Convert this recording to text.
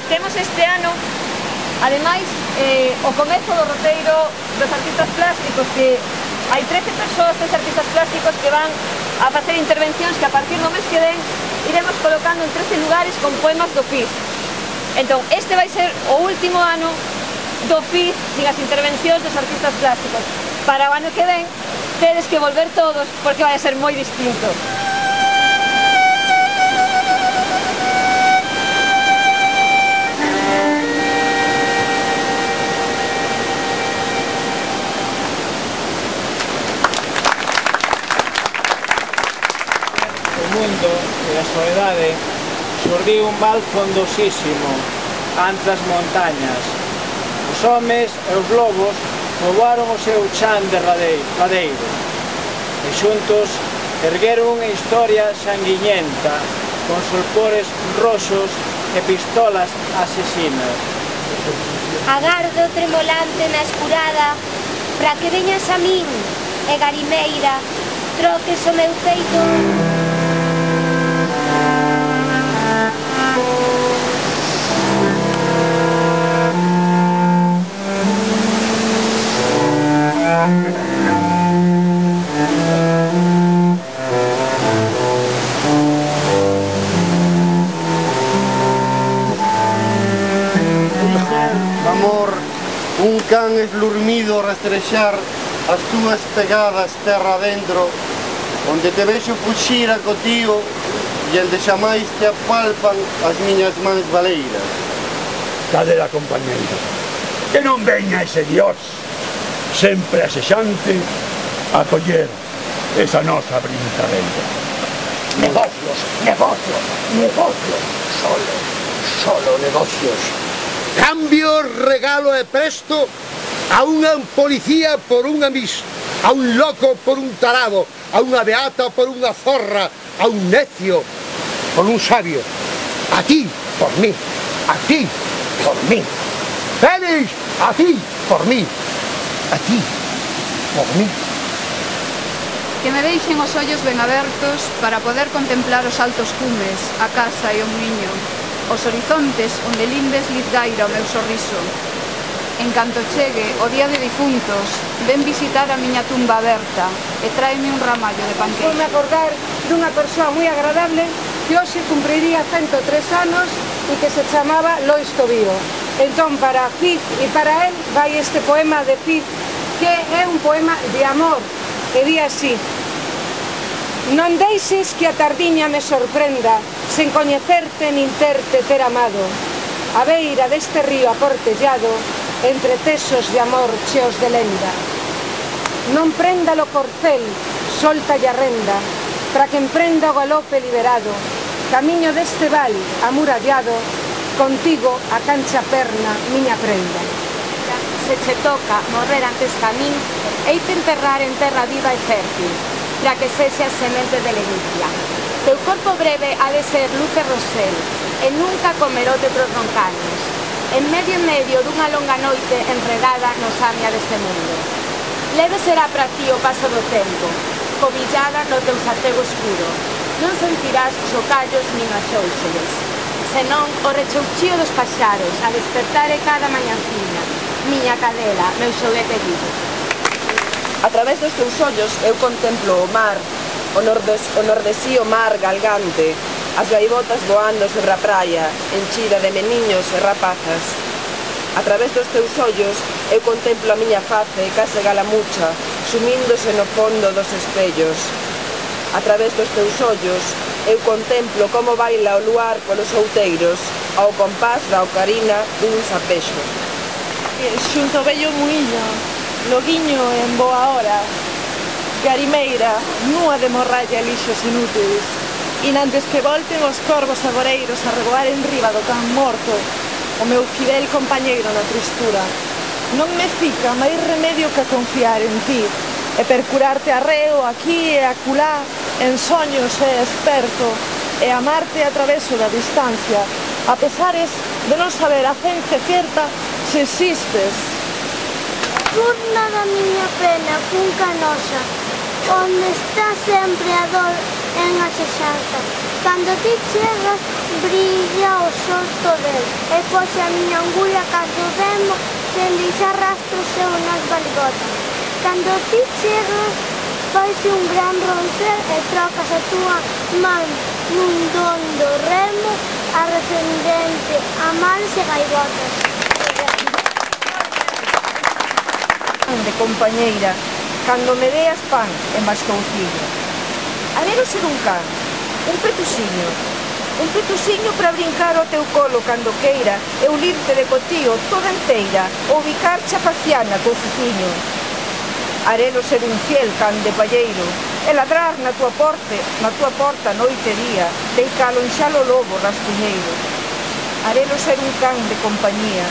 temos este ano, ademais, o comezo do roteiro dos artistas plásticos, que hai 13 persoas, 13 artistas plásticos que van a facer intervencións que a partir do mes que ven iremos colocando en 13 lugares con poemas do FIS. Entón, este vai ser o último ano do FIS sin as intervencións dos artistas plásticos. Para o ano que ven, tedes que volver todos porque vai a ser moi distinto. Mundo e a soledade xurdiu un val fondosísimo ante as montañas. Os homes e os lobos poboaron o seu chan derradeiro e xuntos ergueron unha historia sanguiñenta con solpores roxos e pistolas asesinas. Agardo tremolante na escurada para que veñas a min e garimeira troques o meu peito. Amor, un can eslurmido rastrexar as túas pegadas terra adentro, onde te vexo fuxir a cotío e onde xamais te apalpan as miñas mans baleiras. Cadela, compañeiro, que non veña ese Dios, sempre asexante, a coller esa nosa brincadeira. Negocios, negocios, negocios, solo negocios. Cambio, regalo e presto a unha policía por unha mis, a un loco por un tarado, a unha beata por unha zorra, a un necio por un sabio. A ti por mí, a ti por mí. Félix, a ti por mí, a ti por mí. Que me deixen os ollos ben abertos para poder contemplar os altos cumes, a casa e o muiño, os horizontes onde lindes lizgaira o meu sorriso. En canto chegue o día de difuntos, ven visitar a miña tumba aberta e tráeme un ramallo de panqueixo. Vou me acordar dunha persoa moi agradable que hoxe cumpriría 103 anos e que se chamaba Lois Tobío. Entón, para Fiz e para él vai este poema de Fiz, que é un poema de amor, e di así: non deixes que a tardiña me sorprenda, sen coñecerte nin terte ter amado. A beira deste río aportellado, entre tesos de amor cheos de lenda. Non prenda lo corcel, solta a renda, para que emprenda o galope liberado, camiño deste val amurallado, contigo a cancha perna, miña prenda. Se che toca morrer antes ca min, eite enterrar en terra viva e fértil, para que sexas semente de ledicia. Teu corpo breve ha de ser luz e rosel, e nunca comerote pros roncaños, en medio dunha longa noite enredada no samia deste mundo. Leve será para ti o paso do tempo, cobillada no teu satego escuro, non sentirás xocallos nin axóuxeles, senón o rechouchío dos paxaros a despertare cada mañanciña, miña cadela, meu xoguete vivo. A través dos teus ollos eu contemplo o mar, o nordesío mar galgante, as gaivotas voando sobre a praia, enchida de meniños e rapazas. A través dos teus ollos eu contemplo a miña face case galamucha, sumíndose no fondo dos espellos. A través dos teus ollos eu contemplo como baila o luar polos outeiros ao compás da ocarina dun sapexo. Xunto bello muiño, loguiño en boa hora, garimeira, nua de morralla e lixos inúteis, e nantes que volten os corvos agoreiros a revoar en riba do can morto, o meu fidel compañeiro na tristura. Non me fica máis remedio que confiar en ti, e percurarte arreo aquí e aculá, en soños e experto, e amarte a traveso da distancia, a pesares de non saber a ciencia certa se existes. Urna da miña pena, cunca nosa, onde está sempre a dor en a xexanza, Cando ti chegas, brilla o sol todo el, e poxe a miña angulla cando vemo, sen deixar rastro seu nas balgotas. Cando ti chegas, faise un gran roncel e trocas a túa man nun don do remo, arrefendente a males e gaivotas. De compañeira, cando me deas pan e mascouciño. Anelo ser un can, un petusiño para brincar ao teu colo cando queira e unirte de cotío toda inteira ou bicar chapaciana co fuciño. Arelo ser un fiel can de palleiro e ladrar na tua porta noite e día, deitalo en xalo lobo rascuñeiro. Arelo ser un can de compañía.